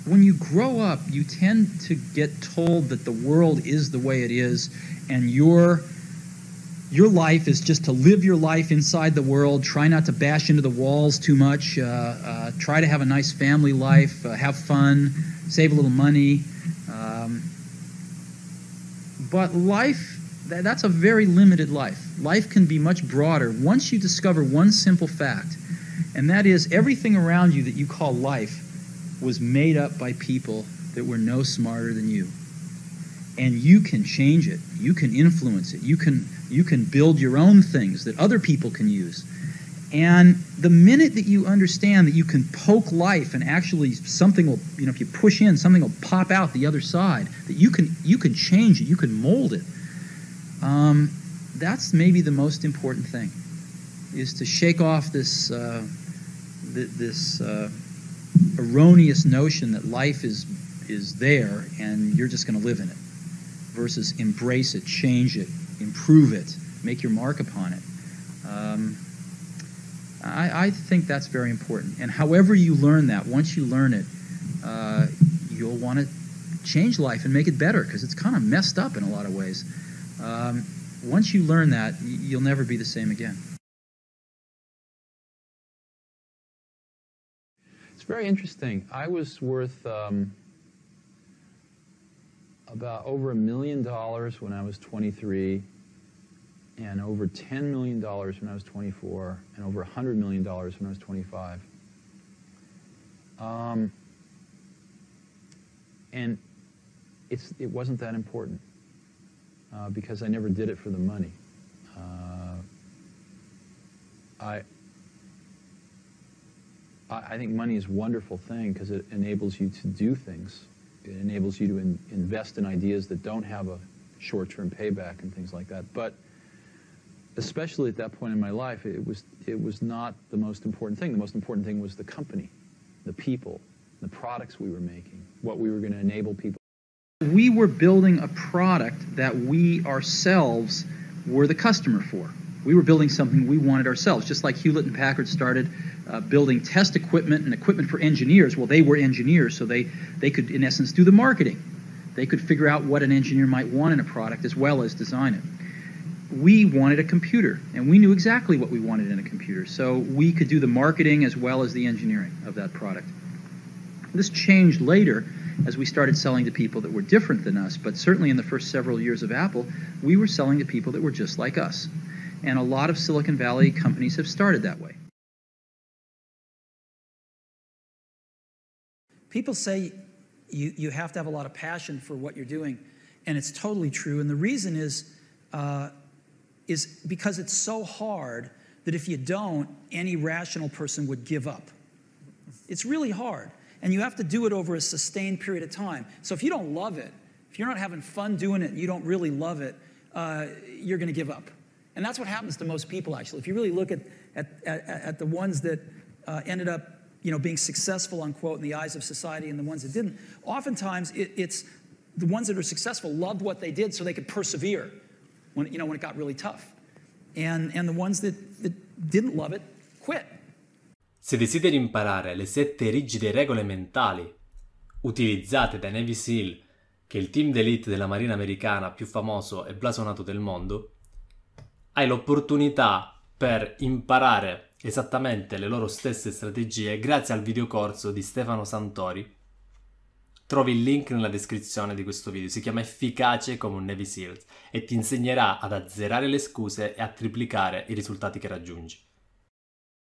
when you grow up, you tend to get told that the world is the way it is, and your life is just to live your life inside the world, try not to bash into the walls too much, try to have a nice family life, have fun, save a little money. But life, that's a very limited life. Life can be much broader once you discover one simple fact, and that is everything around you that you call life was made up by people that were no smarter than you. And you can change it. You can influence it. You can build your own things that other people can use. And the minute that you understand that you can poke life and actually something will, if you push in, something will pop out the other side, that you can change it, you can mold it. That's maybe the most important thing, is to shake off this erroneous notion that life is there and you're just going to live in it, versus embrace it, change it, improve it, make your mark upon it. I think that's very important. And however you learn that, once you learn it, you'll want to change life and make it better, because it's kind of messed up in a lot of ways. Once you learn that, you'll never be the same again. It's very interesting. I was worth about over $1 million when I was 23, and over $10 million when I was 24, and over $100 million when I was 25. And it wasn't that important, because I never did it for the money. I think money is a wonderful thing because it enables you to do things. It enables you to invest in ideas that don't have a short-term payback and things like that. But especially at that point in my life, it was not the most important thing. The most important thing was the company, the people, the products we were making, what we were going to enable people. We were building a product that we ourselves were the customer for. We were building something we wanted ourselves, just like Hewlett and Packard started building test equipment and equipment for engineers. Well, they were engineers, so they could, in essence, do the marketing. They could figure out what an engineer might want in a product as well as design it. We wanted a computer, and we knew exactly what we wanted in a computer, so we could do the marketing as well as the engineering of that product. This changed later as we started selling to people that were different than us, but certainly in the first several years of Apple, we were selling to people that were just like us. And a lot of Silicon Valley companies have started that way. People say you have to have a lot of passion for what you're doing, and it's totally true. And the reason is because it's so hard that if you don't, any rational person would give up. It's really hard, and you have to do it over a sustained period of time. So if you don't love it, if you're not having fun doing it, and you don't really love it, you're going to give up. And that's what happens to most people, actually. If you really look at the ones that ended up being successful, unquote, in the eyes of society, and the ones that didn't, oftentimes it's the ones that are successful loved what they did so they could persevere when it got really tough. And the ones that didn't love it quit. Se desideri imparare le 7 rigide regole mentali utilizzate dai Navy SEAL, che è il team d'elite della Marina americana più famoso e blasonato del mondo, hai l'opportunità per imparare esattamente le loro stesse strategie grazie al videocorso di Stefano Santori. Trovi il link nella descrizione di questo video, si chiama Efficace come un Navy SEAL e ti insegnerà ad azzerare le scuse e a triplicare i risultati che raggiungi.